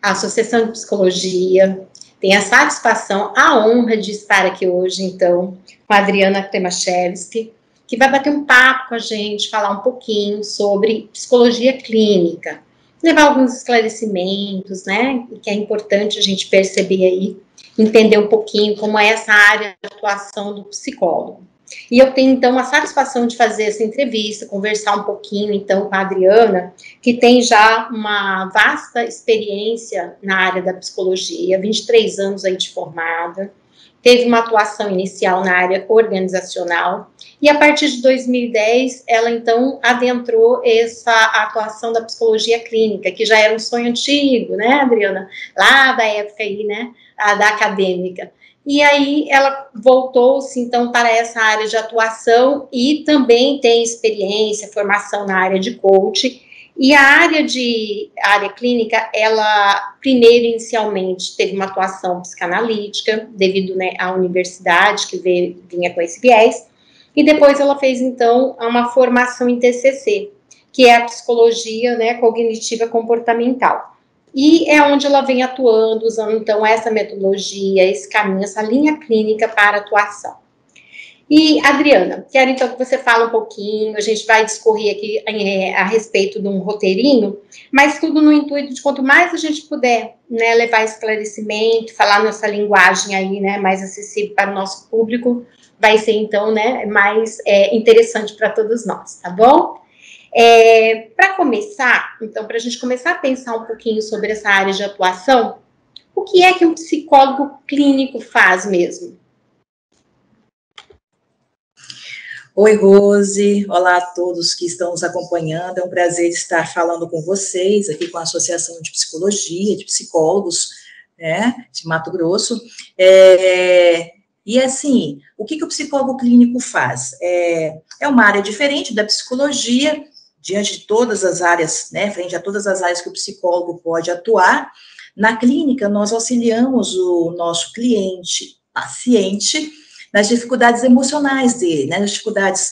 a Associação de Psicologia. Tenho a satisfação, a honra de estar aqui hoje, então, com a Adriana Klimaszewski, que vai bater um papo com a gente, falar um pouquinho sobre psicologia clínica, levar alguns esclarecimentos, né, que é importante a gente perceber aí, entender um pouquinho como é essa área de atuação do psicólogo. E eu tenho, então, a satisfação de fazer essa entrevista, conversar um pouquinho, então, com a Adriana, que tem já uma vasta experiência na área da psicologia, 23 anos aí de formada, teve uma atuação inicial na área organizacional, e a partir de 2010, ela, então, adentrou essa atuação da psicologia clínica, que já era um sonho antigo, né, Adriana? Lá da época aí, né, da acadêmica. E aí ela voltou-se, então, para essa área de atuação e também tem experiência, formação na área de coaching. E a área clínica, ela, primeiro, inicialmente, teve uma atuação psicanalítica, devido, né, à universidade que vinha com esse viés, e depois ela fez, então, uma formação em TCC, que é a psicologia, né, cognitiva comportamental. E é onde ela vem atuando, usando, então, essa metodologia, esse caminho, essa linha clínica para atuação. E, Adriana, quero, então, que você fale um pouquinho, a gente vai discorrer aqui a respeito de um roteirinho, mas tudo no intuito de quanto mais a gente puder, né, levar esclarecimento, falar nossa linguagem aí, né, mais acessível para o nosso público, vai ser, então, né, mais interessante para todos nós, tá bom? Para começar, então, para a gente começar a pensar um pouquinho sobre essa área de atuação, o que é que um psicólogo clínico faz mesmo? Oi, Rose, olá a todos que estão nos acompanhando, é um prazer estar falando com vocês, aqui com a Associação de Psicologia, de Psicólogos, né, de Mato Grosso, e assim, o que o psicólogo clínico faz? É uma área diferente da psicologia, diante de todas as áreas, né, frente a todas as áreas que o psicólogo pode atuar. Na clínica, nós auxiliamos o nosso cliente, paciente, nas dificuldades emocionais dele, né, nas dificuldades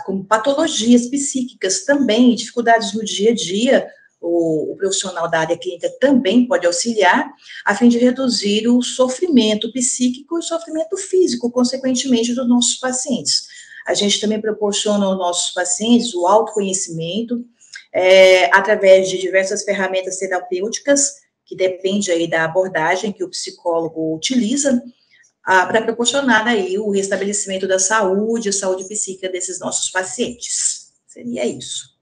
como patologias psíquicas também, dificuldades no dia a dia. O profissional da área clínica também pode auxiliar, a fim de reduzir o sofrimento psíquico e o sofrimento físico, consequentemente, dos nossos pacientes. A gente também proporciona aos nossos pacientes o autoconhecimento, através de diversas ferramentas terapêuticas, que depende aí da abordagem que o psicólogo utiliza, para proporcionar aí o restabelecimento da saúde, a saúde psíquica desses nossos pacientes. Seria isso.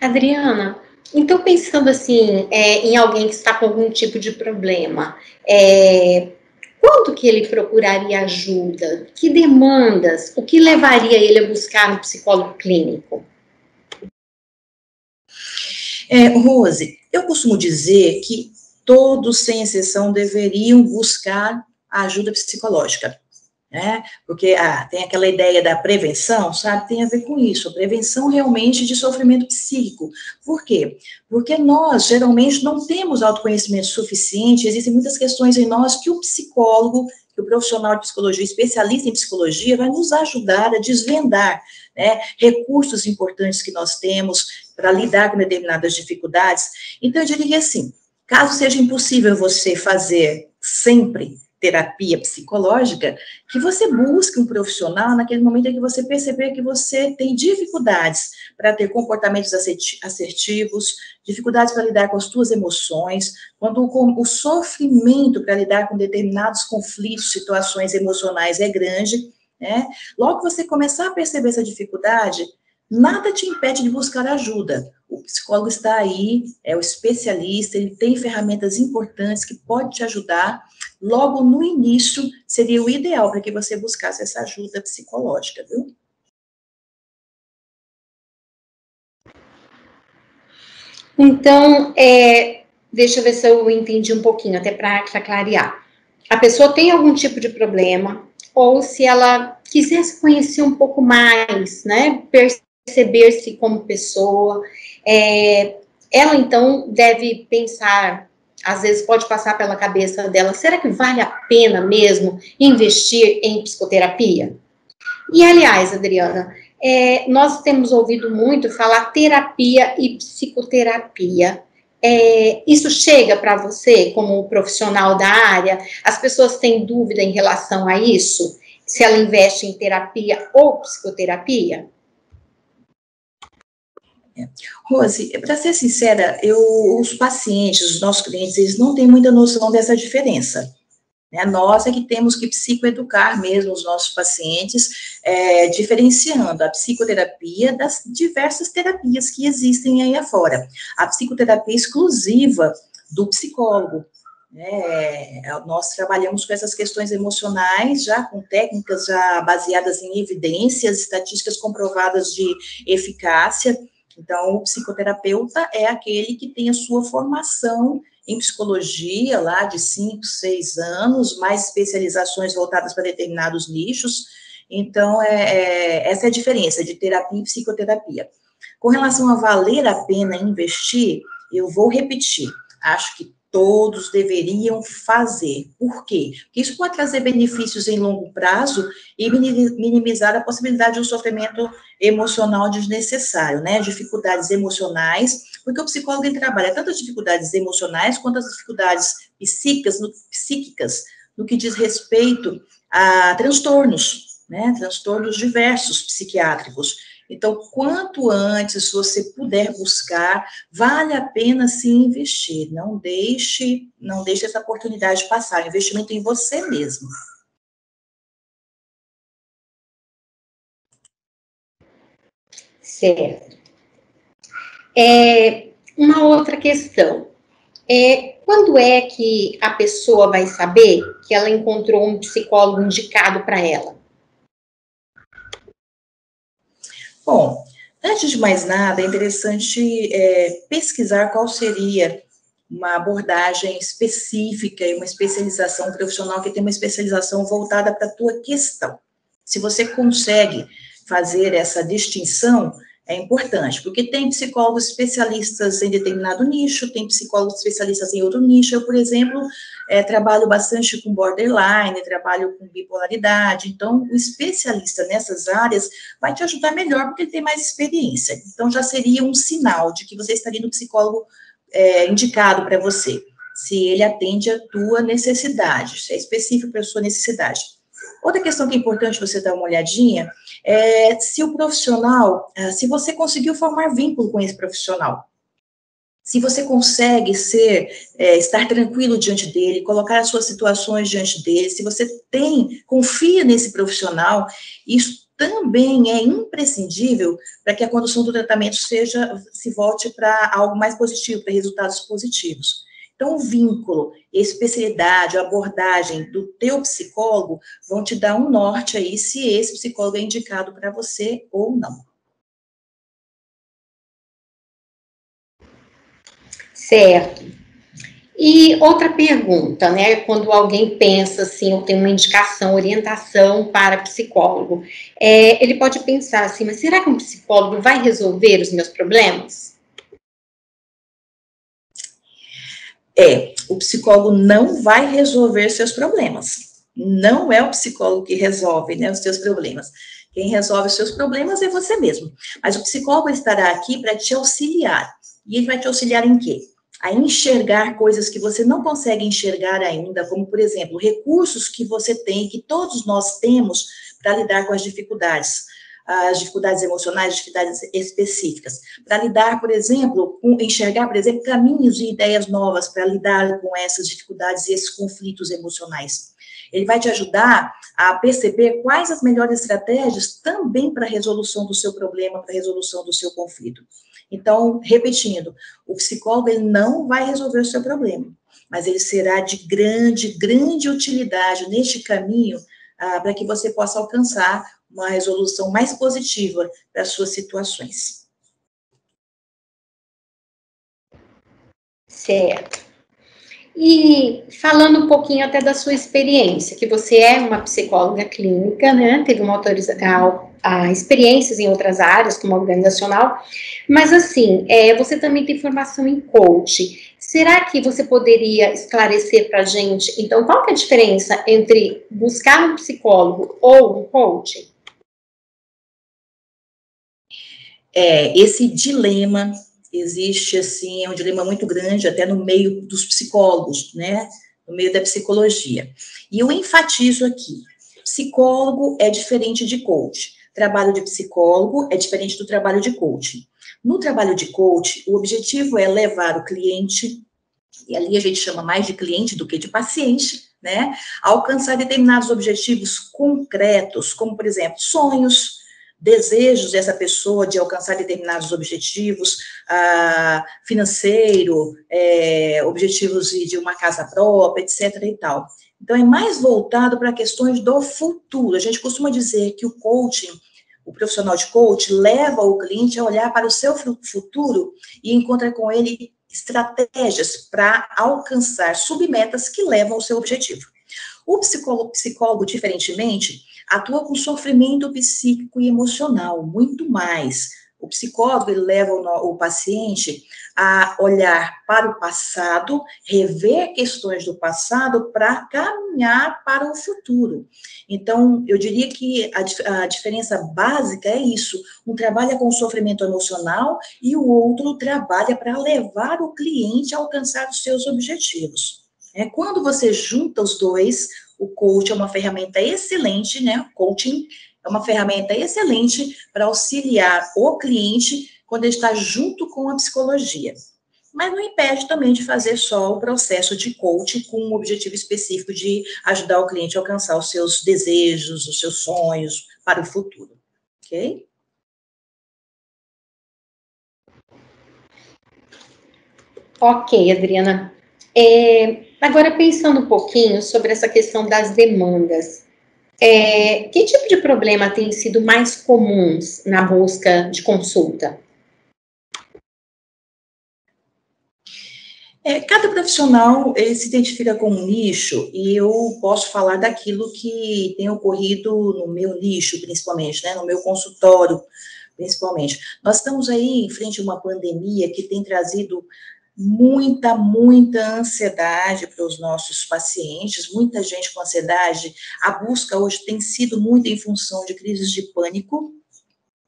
Adriana, então pensando assim, em alguém que está com algum tipo de problema, quando que ele procuraria ajuda? Que demandas? O que levaria ele a buscar um psicólogo clínico? Rose, eu costumo dizer que todos, sem exceção, deveriam buscar a ajuda psicológica, né? Porque tem aquela ideia da prevenção, sabe? Tem a ver com isso, a prevenção realmente de sofrimento psíquico. Por quê? Porque nós, geralmente, não temos autoconhecimento suficiente, existem muitas questões em nós que o psicólogo, que o profissional de psicologia, especialista em psicologia, vai nos ajudar a desvendar, né, recursos importantes que nós temos para lidar com determinadas dificuldades. Então, eu diria assim, caso seja impossível você fazer sempre terapia psicológica, que você busque um profissional naquele momento em que você perceber que você tem dificuldades para ter comportamentos assertivos, dificuldades para lidar com as suas emoções, quando o sofrimento para lidar com determinados conflitos, situações emocionais é grande, né? Logo que você começar a perceber essa dificuldade, nada te impede de buscar ajuda. O psicólogo está aí, é o especialista, ele tem ferramentas importantes que pode te ajudar. Logo no início, seria o ideal para que você buscasse essa ajuda psicológica, viu? Então, deixa eu ver se eu entendi um pouquinho, até para clarear. A pessoa tem algum tipo de problema, ou se ela quisesse conhecer um pouco mais, né, perceber-se como pessoa, ela, então, deve pensar, às vezes pode passar pela cabeça dela, será que vale a pena mesmo investir em psicoterapia? E, aliás, Adriana, Nós temos ouvido muito falar terapia e psicoterapia. Isso chega para você, como profissional da área? As pessoas têm dúvida em relação a isso? Se ela investe em terapia ou psicoterapia? Rose, para ser sincera, os pacientes, os nossos clientes, eles não têm muita noção dessa diferença. Né? Nós é que temos que psicoeducar mesmo os nossos pacientes, diferenciando a psicoterapia das diversas terapias que existem aí afora. A psicoterapia exclusiva do psicólogo. Nós trabalhamos com essas questões emocionais, já com técnicas já baseadas em evidências, estatísticas comprovadas de eficácia. Então, o psicoterapeuta é aquele que tem a sua formação em psicologia, lá de 5, 6 anos, mais especializações voltadas para determinados nichos. Então, essa é a diferença de terapia e psicoterapia. Com relação a valer a pena investir, eu vou repetir, acho que todos deveriam fazer. Por quê? Porque isso pode trazer benefícios em longo prazo e minimizar a possibilidade de um sofrimento emocional desnecessário, né? Dificuldades emocionais, porque o psicólogo ele trabalha tanto as dificuldades emocionais quanto as dificuldades psíquicas, no que diz respeito a transtornos, né? Transtornos diversos psiquiátricos. Então, quanto antes você puder buscar, vale a pena sim investir. Não deixe essa oportunidade passar. Investimento em você mesmo. Certo. Uma outra questão. Quando é que a pessoa vai saber que ela encontrou um psicólogo indicado para ela? Bom, antes de mais nada, é interessante pesquisar qual seria uma abordagem específica e uma especialização profissional que tem uma especialização voltada para a tua questão. Se você consegue fazer essa distinção, é importante, porque tem psicólogos especialistas em determinado nicho, tem psicólogos especialistas em outro nicho. Eu, por exemplo, trabalho bastante com borderline, trabalho com bipolaridade, então o especialista nessas áreas vai te ajudar melhor, porque ele tem mais experiência. Então, já seria um sinal de que você estaria no psicólogo indicado para você, se ele atende a tua necessidade, se é específico para a sua necessidade. Outra questão que é importante você dar uma olhadinha é se o profissional, se você conseguiu formar vínculo com esse profissional, se você consegue estar tranquilo diante dele, colocar as suas situações diante dele, se você confia nesse profissional, isso também é imprescindível para que a condução do tratamento se volte para algo mais positivo, para resultados positivos. Então, o vínculo, a especialidade, a abordagem do teu psicólogo vão te dar um norte aí se esse psicólogo é indicado para você ou não. Certo. E outra pergunta, né? Quando alguém pensa assim, ou tem uma indicação, orientação para psicólogo, ele pode pensar assim, mas será que um psicólogo vai resolver os meus problemas? O psicólogo não vai resolver seus problemas. Não é o psicólogo que resolve, né, os seus problemas. Quem resolve os seus problemas é você mesmo. Mas o psicólogo estará aqui para te auxiliar. E ele vai te auxiliar em quê? A enxergar coisas que você não consegue enxergar ainda, como, por exemplo, recursos que você tem, que todos nós temos para lidar com as dificuldades emocionais, dificuldades específicas, para lidar, por exemplo, enxergar, por exemplo, caminhos e ideias novas para lidar com essas dificuldades e esses conflitos emocionais. Ele vai te ajudar a perceber quais as melhores estratégias também para a resolução do seu problema, para a resolução do seu conflito. Então, repetindo, o psicólogo ele não vai resolver o seu problema, mas ele será de grande utilidade neste caminho para que você possa alcançar uma resolução mais positiva das suas situações. Certo. E falando um pouquinho até da sua experiência, que você é uma psicóloga clínica, né? Teve uma autorização, experiências em outras áreas, como organizacional, mas assim, você também tem formação em coach. Será que você poderia esclarecer para a gente, então, qual que é a diferença entre buscar um psicólogo ou um coach? esse dilema existe, assim, é um dilema muito grande até no meio dos psicólogos, né, no meio da psicologia. E eu enfatizo aqui, psicólogo é diferente de coach, trabalho de psicólogo é diferente do trabalho de coach. No trabalho de coach, o objetivo é levar o cliente, e ali a gente chama mais de cliente do que de paciente, né, a alcançar determinados objetivos concretos, como, por exemplo, sonhos, desejos dessa pessoa de alcançar determinados objetivos, financeiro, objetivos de uma casa própria, etc. e tal. Então, é mais voltado para questões do futuro. A gente costuma dizer que o coaching, o profissional de coaching, leva o cliente a olhar para o seu futuro e encontra com ele estratégias para alcançar submetas que levam ao seu objetivo. O psicólogo, diferentemente, atua com sofrimento psíquico e emocional, muito mais. O psicólogo, ele leva o paciente a olhar para o passado, rever questões do passado para caminhar para o futuro. Então, eu diria que a diferença básica é isso. Um trabalha com sofrimento emocional e o outro trabalha para levar o cliente a alcançar os seus objetivos. Quando você junta os dois, o coach é uma ferramenta excelente, né? O coaching é uma ferramenta excelente para auxiliar o cliente quando ele está junto com a psicologia. Mas não impede também de fazer só o processo de coaching com um objetivo específico de ajudar o cliente a alcançar os seus desejos, os seus sonhos para o futuro. Ok? Ok, Adriana. Agora, pensando um pouquinho sobre essa questão das demandas, que tipo de problema tem sido mais comuns na busca de consulta? Cada profissional ele se identifica com um nicho e eu posso falar daquilo que tem ocorrido no meu nicho, principalmente, né, no meu consultório, principalmente. Nós estamos aí em frente a uma pandemia que tem trazido muita ansiedade para os nossos pacientes, muita gente com ansiedade. A busca hoje tem sido muito em função de crises de pânico,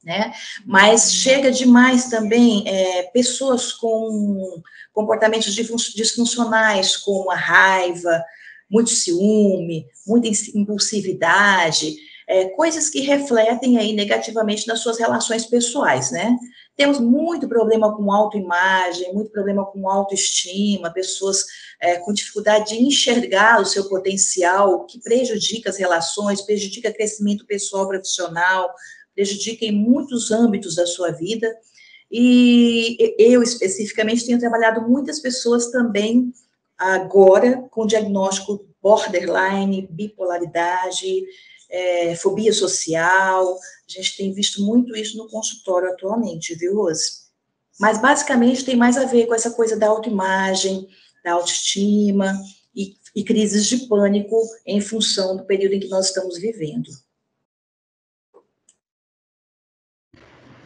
né? Mas chega demais também pessoas com comportamentos disfuncionais, como a raiva, muito ciúme, muita impulsividade, coisas que refletem aí negativamente nas suas relações pessoais, né? Temos muito problema com autoimagem, muito problema com autoestima, pessoas com dificuldade de enxergar o seu potencial, o que prejudica as relações, prejudica o crescimento pessoal, profissional, prejudica em muitos âmbitos da sua vida, e eu, especificamente, tenho trabalhado muitas pessoas também, agora, com diagnóstico borderline, bipolaridade, fobia social, a gente tem visto muito isso no consultório atualmente, viu, Rose? Mas, basicamente, tem mais a ver com essa coisa da autoimagem, da autoestima e crises de pânico em função do período em que nós estamos vivendo.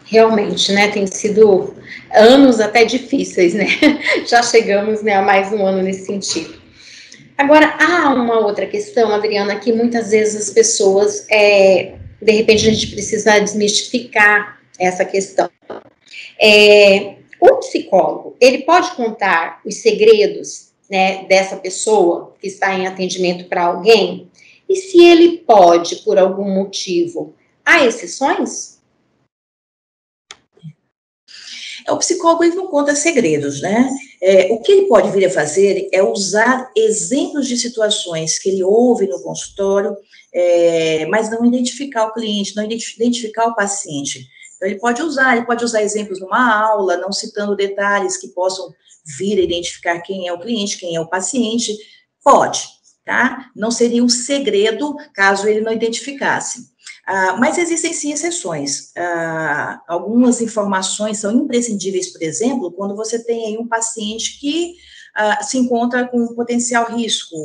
Realmente, né, tem sido anos até difíceis, né, já chegamos, né, a mais um ano nesse sentido. Agora, há uma outra questão, Adriana, que muitas vezes as pessoas, de repente a gente precisa desmistificar essa questão. O psicólogo, ele pode contar os segredos, né, dessa pessoa que está em atendimento para alguém? E se ele pode, por algum motivo, há exceções? O psicólogo ele não conta segredos, né? O que ele pode vir a fazer é usar exemplos de situações que ele ouve no consultório, mas não identificar o cliente, não identificar o paciente. Então, ele pode usar exemplos numa aula, não citando detalhes que possam vir a identificar quem é o cliente, quem é o paciente. Pode, tá? Não seria um segredo caso ele não identificasse. Mas existem sim exceções. Algumas informações são imprescindíveis, por exemplo, quando você tem aí um paciente que se encontra com um potencial risco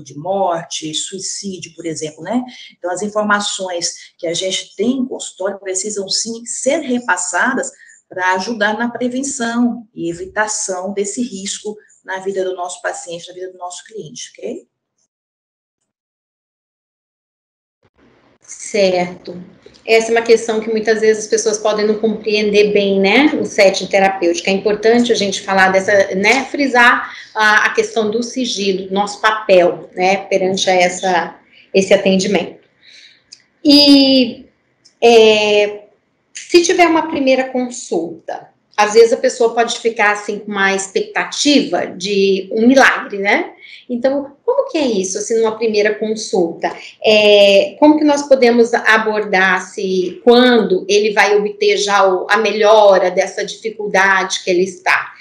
de morte, suicídio, por exemplo, né? Então, as informações que a gente tem em consultório precisam sim ser repassadas para ajudar na prevenção e evitação desse risco na vida do nosso paciente, na vida do nosso cliente, ok? Certo. Essa é uma questão que muitas vezes as pessoas podem não compreender bem, né, o setting terapêutico. É importante a gente falar dessa, né, frisar a questão do sigilo, nosso papel, né, perante esse atendimento. E se tiver uma primeira consulta, às vezes a pessoa pode ficar assim com uma expectativa de um milagre, né? Então, como que é isso, assim, numa primeira consulta? Como que nós podemos abordar se quando ele vai obter já a melhora dessa dificuldade que ele está?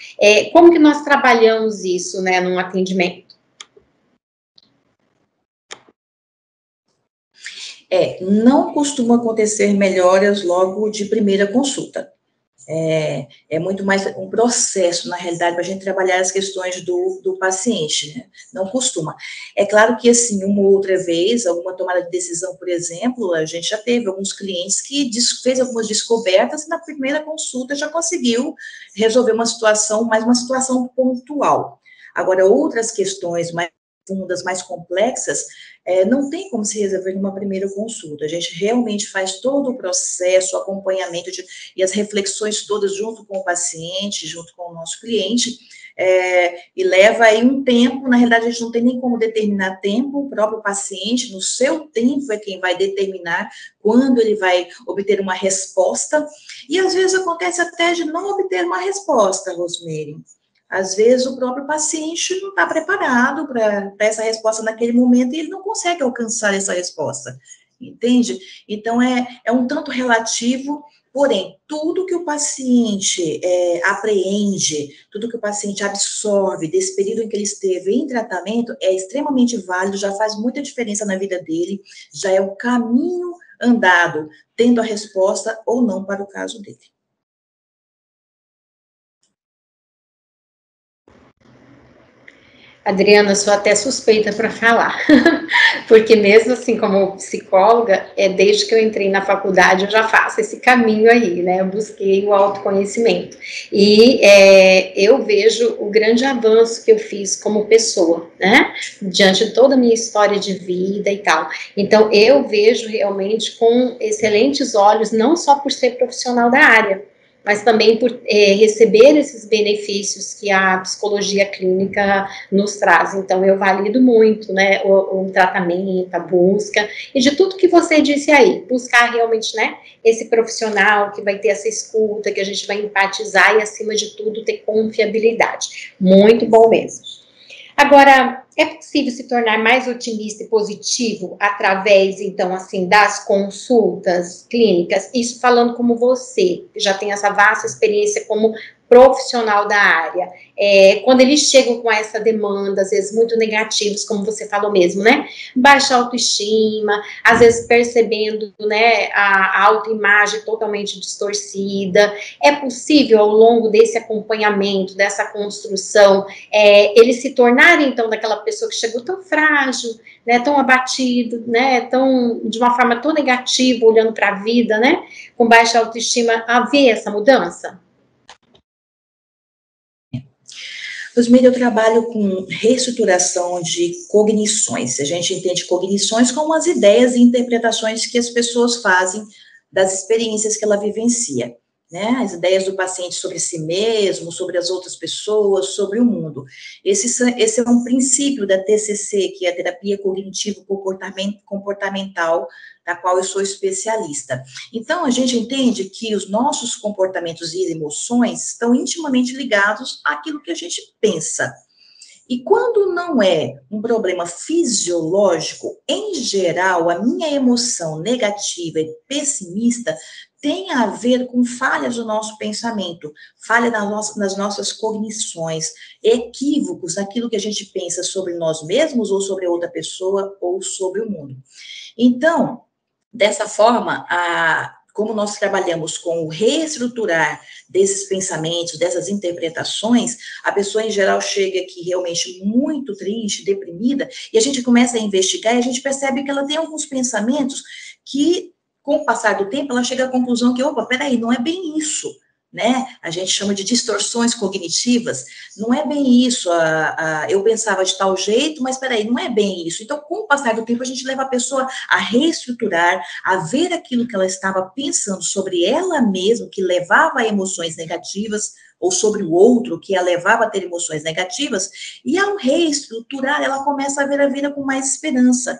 Como que nós trabalhamos isso, né, num atendimento? Não costuma acontecer melhoras logo de primeira consulta. É muito mais um processo, na realidade, para a gente trabalhar as questões do paciente, né? Não costuma. É claro que, assim, uma ou outra vez, alguma tomada de decisão, por exemplo, a gente já teve alguns clientes que fez algumas descobertas e na primeira consulta já conseguiu resolver uma situação, mas uma situação pontual. Agora, outras questões mais profundas, mais complexas, não tem como se resolver numa primeira consulta. A gente realmente faz todo o processo, o acompanhamento e as reflexões todas junto com o paciente, junto com o nosso cliente, e leva aí um tempo. Na realidade, a gente não tem nem como determinar tempo, o próprio paciente, no seu tempo, é quem vai determinar quando ele vai obter uma resposta, e às vezes acontece até de não obter uma resposta, Rosemary. Às vezes o próprio paciente não está preparado para essa resposta naquele momento e ele não consegue alcançar essa resposta, entende? Então, é um tanto relativo, porém, tudo que o paciente apreende, tudo que o paciente absorve desse período em que ele esteve em tratamento é extremamente válido, já faz muita diferença na vida dele, já é o caminho andado, tendo a resposta ou não para o caso dele. Adriana, sou até suspeita para falar, porque mesmo assim, como psicóloga, desde que eu entrei na faculdade, eu já faço esse caminho aí, né? Eu busquei o autoconhecimento. E eu vejo o grande avanço que eu fiz como pessoa, né? Diante de toda a minha história de vida e tal. Então, eu vejo realmente com excelentes olhos, não só por ser profissional da área, mas também por receber esses benefícios que a psicologia clínica nos traz. Então, eu valido muito, né, o tratamento, a busca, e de tudo que você disse aí, buscar realmente, né, esse profissional que vai ter essa escuta, que a gente vai empatizar e, acima de tudo, ter confiabilidade. Muito bom mesmo. Agora, é possível se tornar mais otimista e positivo através, então, assim, das consultas clínicas? Isso falando como você, que já tem essa vasta experiência como profissional da área. Quando eles chegam com essa demanda, às vezes muito negativos, como você falou mesmo, né? Baixa autoestima, às vezes percebendo, né, a autoimagem totalmente distorcida. É possível, ao longo desse acompanhamento, dessa construção, eles se tornarem, então, daquela pessoa que chegou tão frágil, né, tão abatido, né, de uma forma tão negativa, olhando para a vida, né, com baixa autoestima, haver essa mudança? Rosemary, eu trabalho com reestruturação de cognições. A gente entende cognições como as ideias e interpretações que as pessoas fazem das experiências que ela vivencia, né? As ideias do paciente sobre si mesmo, sobre as outras pessoas, sobre o mundo. Esse é um princípio da TCC, que é a terapia cognitivo-comportamental, da qual eu sou especialista. Então, a gente entende que os nossos comportamentos e emoções estão intimamente ligados àquilo que a gente pensa. E quando não é um problema fisiológico, em geral, a minha emoção negativa e pessimista tem a ver com falhas do nosso pensamento, falha nas nossas cognições, equívocos naquilo que a gente pensa sobre nós mesmos, ou sobre outra pessoa, ou sobre o mundo. Então, dessa forma, como nós trabalhamos com o reestruturar desses pensamentos, dessas interpretações, a pessoa, em geral, chega aqui realmente muito triste, deprimida, e a gente começa a investigar e a gente percebe que ela tem alguns pensamentos que, com o passar do tempo, ela chega à conclusão que, opa, peraí, não é bem isso, né? A gente chama de distorções cognitivas. Não é bem isso, eu pensava de tal jeito, mas peraí, não é bem isso. Então, com o passar do tempo, a gente leva a pessoa a reestruturar, a ver aquilo que ela estava pensando sobre ela mesma, que levava a emoções negativas, ou sobre o outro, que a levava a ter emoções negativas, e ao reestruturar, ela começa a ver a vida com mais esperança.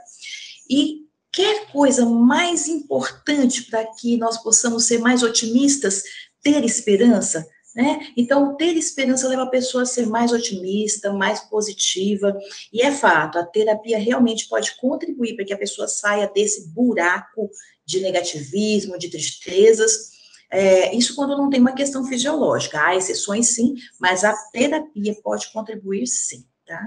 E quer coisa mais importante para que nós possamos ser mais otimistas, ter esperança, né? Então, ter esperança leva a pessoa a ser mais otimista, mais positiva, e é fato, a terapia realmente pode contribuir para que a pessoa saia desse buraco de negativismo, de tristezas. Isso quando não tem uma questão fisiológica. Há exceções, sim, mas a terapia pode contribuir, sim, tá?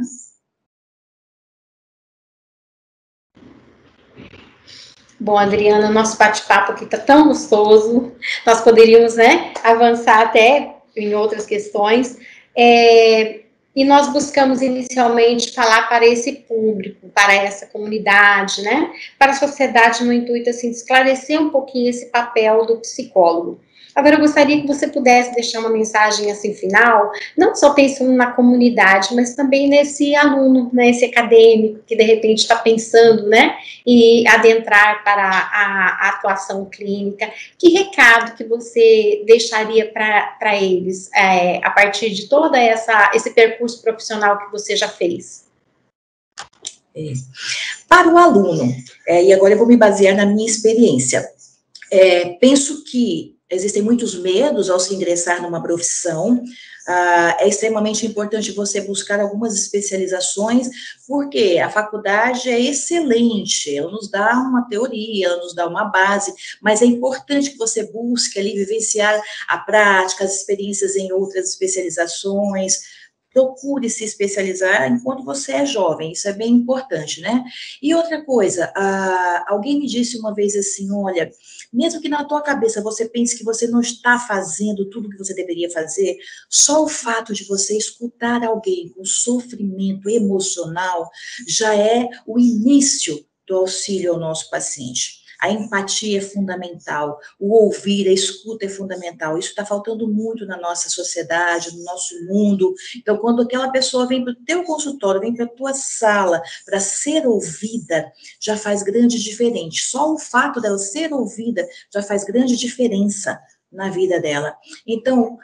Bom, Adriana, nosso bate-papo aqui está tão gostoso, nós poderíamos, né, avançar até em outras questões, e nós buscamos inicialmente falar para esse público, para essa comunidade, né, para a sociedade no intuito, assim, de esclarecer um pouquinho esse papel do psicólogo. Agora, eu gostaria que você pudesse deixar uma mensagem, assim, final, não só pensando na comunidade, mas também nesse aluno, né, esse acadêmico que, de repente, está pensando, né, e adentrar para a atuação clínica. Que recado que você deixaria para eles a partir de todo esse percurso profissional que você já fez? Para o aluno, e agora eu vou me basear na minha experiência, penso que existem muitos medos ao se ingressar numa profissão. É extremamente importante você buscar algumas especializações, porque a faculdade é excelente, ela nos dá uma teoria, ela nos dá uma base, mas é importante que você busque ali vivenciar a prática, as experiências em outras especializações. Procure se especializar enquanto você é jovem, isso é bem importante, né? E outra coisa, alguém me disse uma vez assim, olha, mesmo que na tua cabeça você pense que você não está fazendo tudo o que você deveria fazer, só o fato de você escutar alguém com sofrimento emocional já é o início do auxílio ao nosso paciente. A empatia é fundamental, o ouvir, a escuta é fundamental. Isso está faltando muito na nossa sociedade, no nosso mundo. Então, quando aquela pessoa vem para o teu consultório, vem para a tua sala para ser ouvida, já faz grande diferença. Só o fato dela ser ouvida já faz grande diferença na vida dela. Então,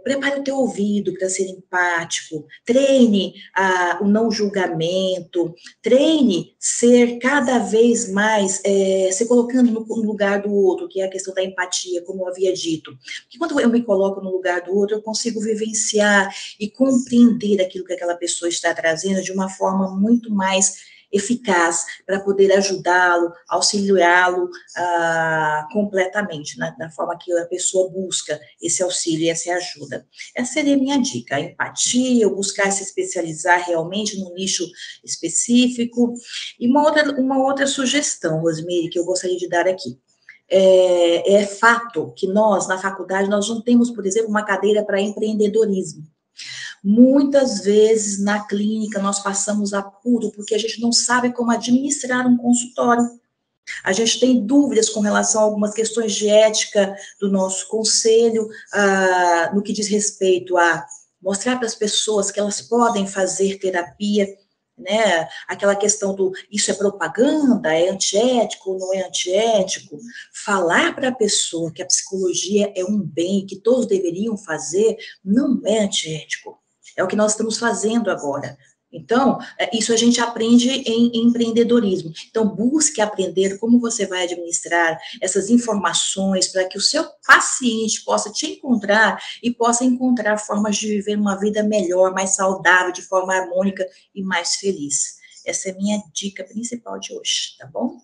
prepare o teu ouvido para ser empático, treine o não julgamento, treine ser cada vez mais, se colocando no lugar do outro, que é a questão da empatia, como eu havia dito. Porque quando eu me coloco no lugar do outro, eu consigo vivenciar e compreender aquilo que aquela pessoa está trazendo de uma forma muito mais eficaz para poder ajudá-lo, auxiliá-lo completamente, da forma que a pessoa busca esse auxílio e essa ajuda. Essa seria a minha dica, a empatia, eu buscar se especializar realmente num nicho específico. E uma outra sugestão, Rosemary, que eu gostaria de dar aqui. É fato que nós, na faculdade, nós não temos, por exemplo, uma cadeira para empreendedorismo. Muitas vezes na clínica nós passamos apuro porque a gente não sabe como administrar um consultório. A gente tem dúvidas com relação a algumas questões de ética do nosso conselho, no que diz respeito a mostrar para as pessoas que elas podem fazer terapia, né? Aquela questão do isso é propaganda, é antiético, não é antiético. Falar para a pessoa que a psicologia é um bem, que todos deveriam fazer, não é antiético. É o que nós estamos fazendo agora. Então, isso a gente aprende em empreendedorismo. Então, busque aprender como você vai administrar essas informações para que o seu paciente possa te encontrar e possa encontrar formas de viver uma vida melhor, mais saudável, de forma harmônica e mais feliz. Essa é a minha dica principal de hoje, tá bom?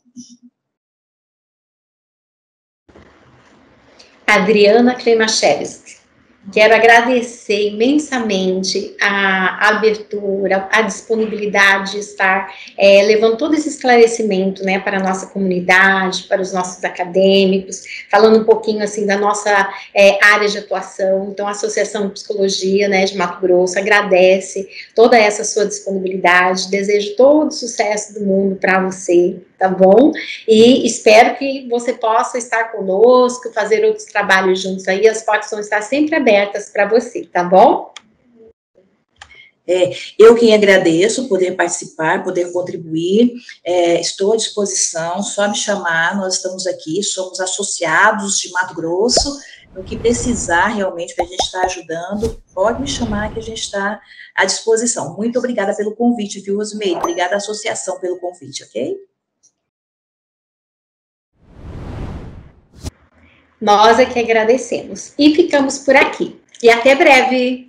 Adriana Klimaszewski. Quero agradecer imensamente a abertura, a disponibilidade de estar levando todo esse esclarecimento, né, para a nossa comunidade, para os nossos acadêmicos, falando um pouquinho, assim, da nossa área de atuação. Então, a Associação de Psicologia, né, de Mato Grosso agradece toda essa sua disponibilidade, desejo todo o sucesso do mundo para você, tá bom? E espero que você possa estar conosco, fazer outros trabalhos juntos aí, as portas vão estar sempre abertas para você, tá bom? Eu quem agradeço poder participar, poder contribuir, estou à disposição, só me chamar, nós estamos aqui, somos associados de Mato Grosso, o que precisar realmente para a gente estar ajudando, pode me chamar que a gente está à disposição. Muito obrigada pelo convite, viu, Rosimeire? Obrigada à associação pelo convite, ok? Nós é que agradecemos. E ficamos por aqui. E até breve!